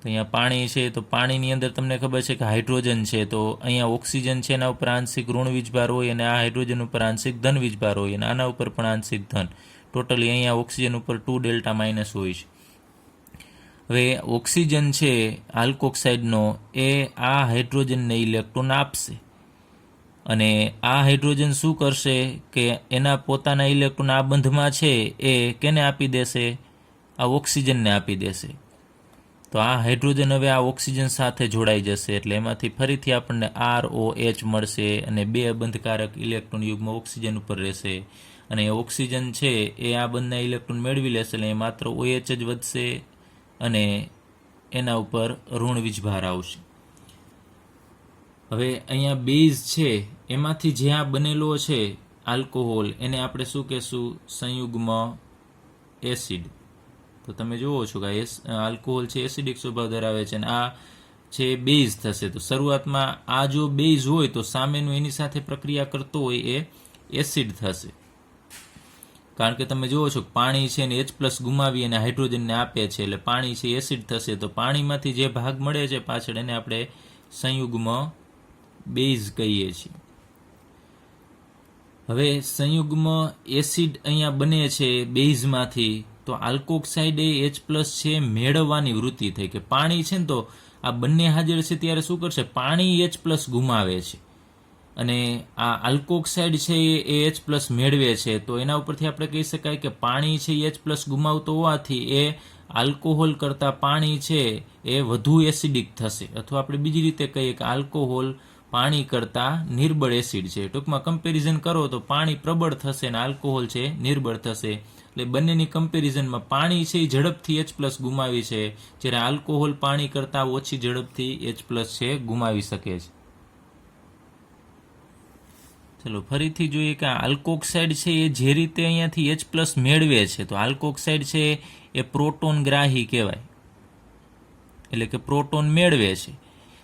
તો અહીંયા પાણી છે, તો પાણીની અંદર તમને ખબર છે કે હાઇડ્રોજન છે, તો અહીંયા ઓક્સિજન છે એના ઉપર આંશિક ઋણ વીજભાર હોય અને આ હાઇડ્રોજન ઉપર આંશિક ધન વીજભાર હોય અને આના ઉપર પણ આંશિક ધન. ટોટલી અહીંયા ઓક્સિજન ઉપર 2 ડેલ્ટા માઇનસ હોય છે. હવે ઓક્સિજન છે આલ્કોક્સાઇડનો એ આ હાઇડ્રોજનને ઇલેક્ટ્રોન આપશે અને આ હાઇડ્રોજન શું કરશે કે એના પોતાના ઇલેક્ટ્રોન આ બંધમાં છે એ કેને આપી દેશે? આ ઓક્સિજનને આપી દેશે. તો આ હાઇડ્રોજન હવે આ ઓક્સિજન સાથે જોડાઈ જશે, એટલે એમાંથી ફરીથી આપણને ROH મળશે અને 2 બંધકારક ઇલેક્ટ્રોન યુગ્મ ઓક્સિજન ઉપર રહેશે અને ઓક્સિજન છે એ આ બંને ઇલેક્ટ્રોન મેળવી લેશે, એટલે માત્ર OH જ વધશે અને એના ઉપર ઋણ વીજભાર આવશે. હવે અહીંયા બેઝ છે એમાંથી જે આ બનેલો છે આલ્કોહોલ, એને આપણે શું કહેશું? સંયુગ્મ એસિડ. તો તમે જુઓ છો કે આલ્કોહોલ છે એસિડિક સ્વભાવ ધરાવે છે અને આ છે બેઝ થશે. તો શરૂઆતમાં આ જો બેઝ હોય તો સામેનું એની સાથે પ્રક્રિયા કરતો હોય એ એસિડ થશે, કારણ કે તમે જુઓ છો પાણી છે ને H+ ગુમાવી અને હાઇડ્રોજનને આપે છે, એટલે પાણી છે એસિડ થશે. તો પાણીમાંથી જે ભાગ મળે છે પાછળ એને આપણે સંયુગ્મ બેઝ કહીએ છીએ. હવે સંયુગ્મ એસિડ અહીંયા બને છે બેઝમાંથી, તો આલ્કોક્સાઇડ એ H+ છે મેળવવાની વૃત્તિ થઈ કે પાણી છે ને તો આ બંને હાજર છે ત્યારે શું કરશે? પાણી H+ ગુમાવે છે અને આ આલ્કોક્સાઇડ છે એ H+ મેળવે છે. તો એના ઉપરથી આપણે કહી શકાય કે પાણી છે H+ ગુમાવતો હોવાથી એ આલ્કોહોલ કરતાં પાણી છે એ વધુ એસિડિક થશે, અથવા આપણે બીજી રીતે કહીએ કે આલ્કોહોલ પાણી કરતાં નિર્બળ એસિડ છે. ટૂંકમાં કમ્પેરિઝન કરો તો પાણી પ્રબળ થશે અને આલ્કોહોલ છે નિર્બળ થશે. એટલે બંનેની કમ્પેરિઝનમાં પાણી છે એ ઝડપથી H+ ગુમાવી છે, જ્યારે આલ્કોહોલ પાણી કરતાં ઓછી ઝડપથી H+ છે ગુમાવી શકે છે. ચલો ફરીથી જોઈએ કે આલ્કોક્સાઇડ છે એ જે રીતે અહીંયાથી H+ મેળવે છે, તો આલ્કોક્સાઇડ છે એ પ્રોટોન ગ્રાહી કહેવાય, એટલે કે પ્રોટોન મેળવે છે.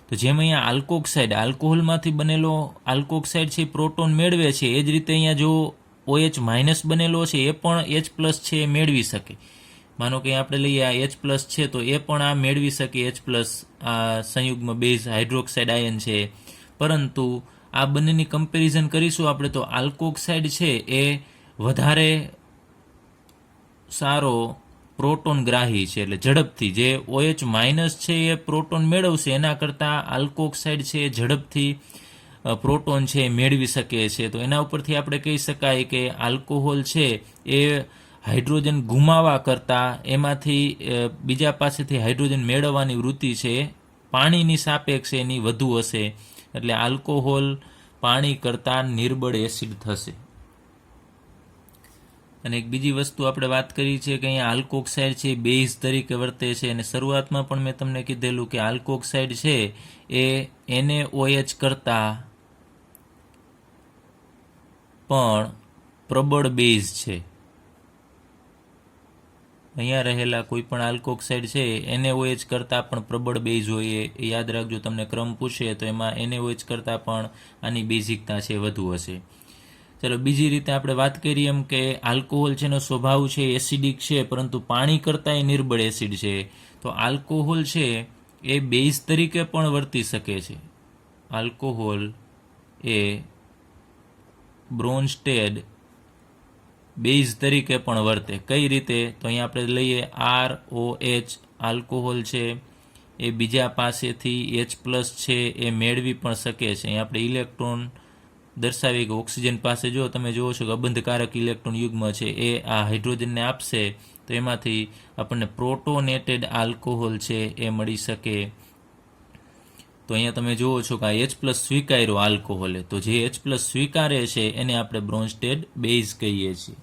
તો જેમ અહીંયા આલ્કોક્સાઇડ આલ્કોહોલમાંથી બનેલો આલ્કોક્સાઇડ છે પ્રોટોન મેળવે છે, એ જ રીતે અહીંયા જો OH- બનેલો છે એ પણ H+ છે મેળવી શકે. માનો કે આપણે લઈએ આ H+ છે તો એ પણ આ મેળવી શકે H+, આ સંયુગ્મ બેઝ હાઇડ્રોક્સાઇડ આયન છે. પરંતુ આ બંનેની કમ્પેરિઝન કરીશું આપણે તો આલ્કોક્સાઇડ છે એ વધારે સારો પ્રોટોન ગ્રાહી છે, એટલે ઝડપથી જે OH- છે એ પ્રોટોન મેળવશે એના કરતાં આલ્કોક્સાઇડ છે એ ઝડપથી પ્રોટોન છે મેળવી શકે છે. તો એના ઉપરથી આપણે કહી શકાય કે આલ્કોહોલ છે એ હાઇડ્રોજન ગુમાવવા કરતાં એમાંથી બીજા પાસેથી હાઇડ્રોજન મેળવવાની વૃત્તિ છે પાણીની સાપેક્ષે એની વધુ હશે, એટલે આલ્કોહોલ પાણી કરતાં નિર્બળ એસિડ થશે. અને એક બીજી વસ્તુ આપણે વાત કરી છે કે અહીંયા આલ્કોક્સાઇડ છે બેઝ તરીકે વર્તે છે અને શરૂઆતમાં પણ મેં તમને કીધેલું કે આલ્કોક્સાઇડ છે એ NaOH કરતાં પણ પ્રબળ બેઝ છે. અહીંયા રહેલા કોઈ પણ આલ્કોક્સાઇડ છે NaOH કરતાં પણ પ્રબળ બેઝ હોય એ યાદ રાખજો. તમને ક્રમ પૂછે તો એમાં NaOH કરતાં પણ આની બેઝિકતા છે વધુ હશે. ચલો બીજી રીતે આપણે વાત કરીએ એમ કે આલ્કોહોલ છે એનો સ્વભાવ છે એસિડિક છે, પરંતુ પાણી કરતાં નિર્બળ એસિડ છે. તો આલ્કોહોલ છે એ બેઝ તરીકે પણ વર્તી શકે છે. આલ્કોહોલ એ બ્રોન્સ્ટેડ બેઝ તરીકે પણ વર્તે. કઈ રીતે? તો અહીંયા આપણે લઈએ ROH આલ્કોહોલ છે એ બીજા પાસેથી H+ છે એ મેળવી પણ શકે છે. અહીંયા આપણે ઇલેક્ટ્રોન દર્શાવી કે ઓક્સિજન પાસે જો તમે જુઓ છો કે અબંધકારક ઇલેક્ટ્રોન યુગ્મ છે એ આ હાઇડ્રોજનને આપશે તો એમાંથી આપણને પ્રોટોનેટેડ આલ્કોહોલ છે એ મળી શકે. તો અહીંયા તમે જુઓ છો કે આ H+ સ્વીકાર્યો આલ્કોહોલ, તો જે H+ સ્વીકારે છે એને આપણે બ્રોન્સ્ટેડ બેઝ કહીએ છીએ.